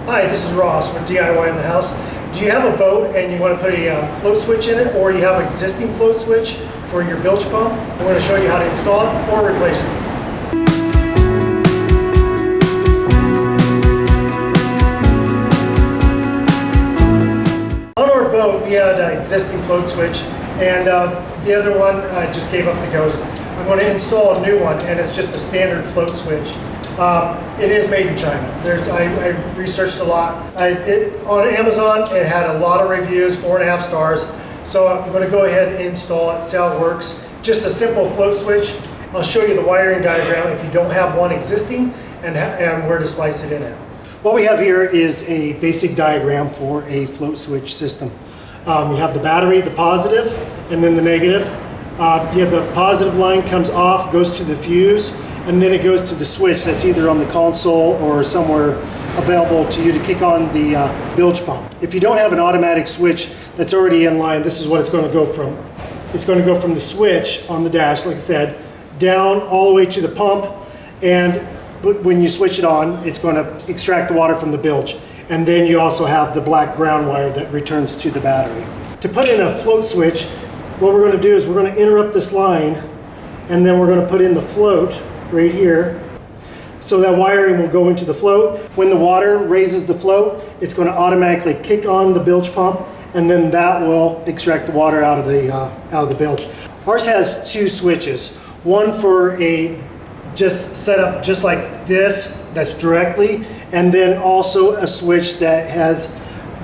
Hi, this is Ross with DIY in the House. Do you have a boat and you want to put a float switch in it, or you have an existing float switch for your bilge pump? I'm going to show you how to install it or replace it. On our boat, we had an existing float switch, and the other one just gave up the ghost. I'm going to install a new one, and it's just a standard float switch. It is made in China. I researched a lot. On Amazon, it had a lot of reviews, 4.5 stars. So I'm going to go ahead and install it, see how it works. Just a simple float switch. I'll show you the wiring diagram if you don't have one existing, and where to splice it in at. What we have here is a basic diagram for a float switch system. You have the battery, the positive, and then the negative. You have the positive line comes off, goes to the fuse, and then it goes to the switch that's either on the console or somewhere available to you to kick on the bilge pump. If you don't have an automatic switch that's already in line, this is what it's going to go from. It's going to go from the switch on the dash, like I said, down all the way to the pump, and when you switch it on, it's going to extract the water from the bilge. And then you also have the black ground wire that returns to the battery. To put in a float switch, what we're going to do is we're going to interrupt this line, and then we're going to put in the float right here. So that wiring will go into the float. When the water raises the float, it's going to automatically kick on the bilge pump, and then that will extract the water out of the bilge. Ours has two switches. One for a just set up just like this, that's directly, and then also a switch that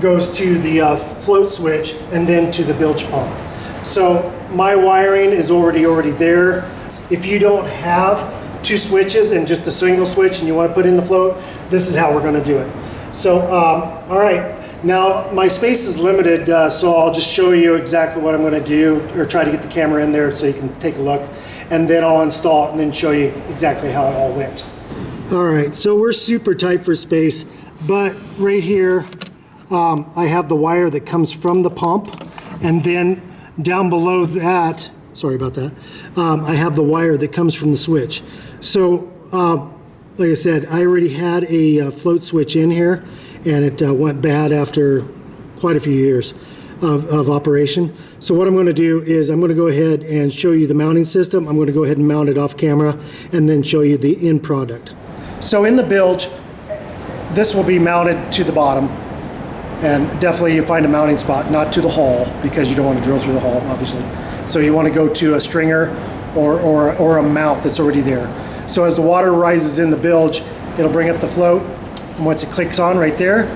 goes to the float switch and then to the bilge pump. So my wiring is already there. If you don't have two switches and just a single switch and you want to put in the float, this is how we're going to do it. So all right, now my space is limited, so I'll just show you exactly what I'm going to do, or try to get the camera in there so you can take a look, and then I'll install it and then show you exactly how it all went. All right, so we're super tight for space, but right here I have the wire that comes from the pump, and then down below that, sorry about that, I have the wire that comes from the switch. So like I said, I already had a float switch in here, and it went bad after quite a few years of operation. So what I'm going to do is I'm going to go ahead and show you the mounting system. I'm going to go ahead and mount it off camera and then show you the end product. So in the bilge, this will be mounted to the bottom, and definitely you find a mounting spot, not to the hull, because you don't want to drill through the hull, obviously. So you want to go to a stringer or a mount that's already there. So as the water rises in the bilge, it'll bring up the float, and once it clicks on right there,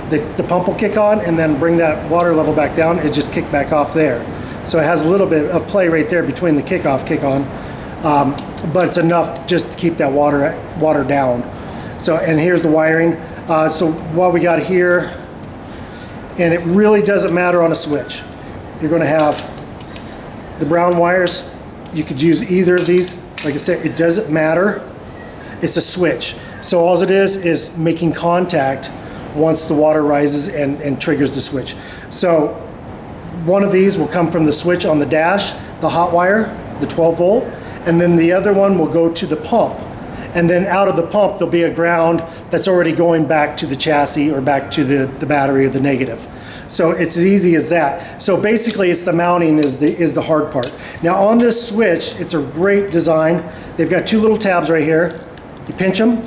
the pump will kick on and then bring that water level back down. It just kicked back off there. So it has a little bit of play right there between the kick on, but it's enough just to keep that water down. So, and here's the wiring. So what we got here, and it really doesn't matter on a switch. You're going to have the brown wires. You could use either of these. Like I said, it doesn't matter. It's a switch. So all it is making contact once the water rises and triggers the switch. So one of these will come from the switch on the dash, the hot wire, the 12 volt, and then the other one will go to the pump. And then out of the pump, there'll be a ground that's already going back to the chassis or back to the battery or the negative. So it's as easy as that. So basically it's the mounting is the hard part. Now on this switch, it's a great design. They've got two little tabs right here. You pinch them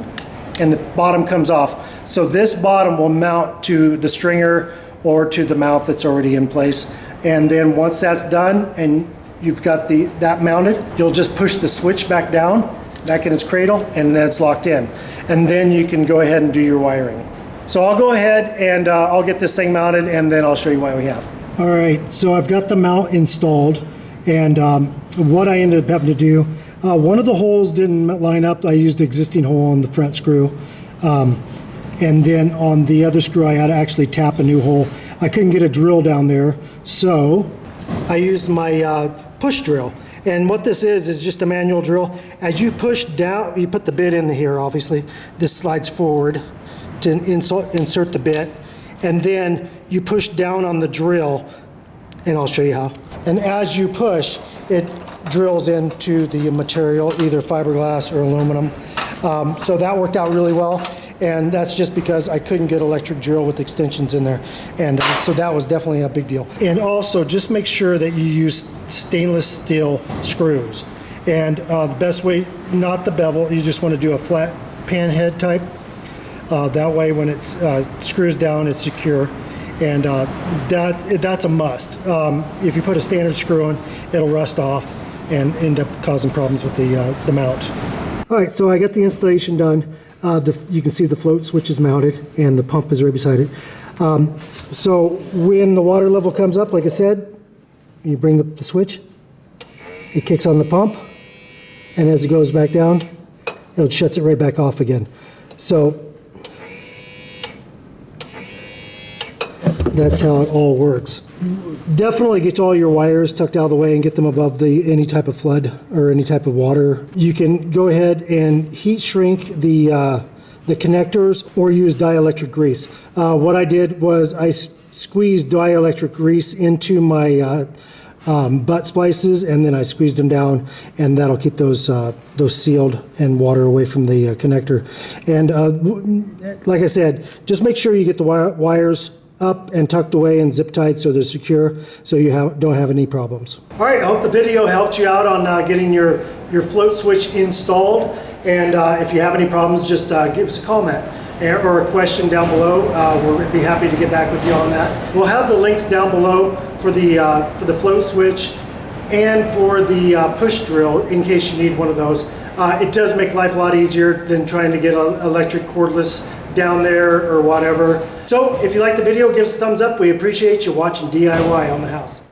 and the bottom comes off. So this bottom will mount to the stringer or to the mount that's already in place. And then once that's done and you've got that mounted, you'll just push the switch back down, back in its cradle, and then it's locked in. And then you can go ahead and do your wiring. So I'll go ahead and I'll get this thing mounted, and then I'll show you what we have. All right, so I've got the mount installed, and what I ended up having to do, one of the holes didn't line up. I used the existing hole on the front screw, and then on the other screw I had to actually tap a new hole. I couldn't get a drill down there, so I used my push drill. And what this is just a manual drill. As you push down, you put the bit in here, obviously. This slides forward to insert the bit. And then you push down on the drill, and I'll show you how. And as you push, it drills into the material, either fiberglass or aluminum. So that worked out really well. and that's just because I couldn't get electric drill with extensions in there, and so that was definitely a big deal. And also just make sure that you use stainless steel screws, and the best way, not the bevel, you just want to do a flat pan head type. That way when it screws down, it's secure, and that's a must. If you put a standard screw in, it'll rust off and end up causing problems with the mount. All right, so I got the installation done. You can see the float switch is mounted and the pump is right beside it. So when the water level comes up, like I said, you bring the switch, it kicks on the pump, and as it goes back down, it shuts it right back off again. So that's how it all works. Definitely get all your wires tucked out of the way and get them above any type of flood or any type of water. You can go ahead and heat shrink the connectors or use dielectric grease. What I did was I squeezed dielectric grease into my butt splices, and then I squeezed them down, and that'll keep those sealed and water away from the connector. And like I said, just make sure you get the wires up and tucked away and zip tied so they're secure, so you don't have any problems. All right, I hope the video helped you out on getting your float switch installed. And if you have any problems, just give us a comment or a question down below. We'll be happy to get back with you on that. We'll have the links down below for the float switch and for the push drill in case you need one of those. It does make life a lot easier than trying to get electric cordless down there or whatever. So if you like the video, give us a thumbs up. We appreciate you watching DIY on the house.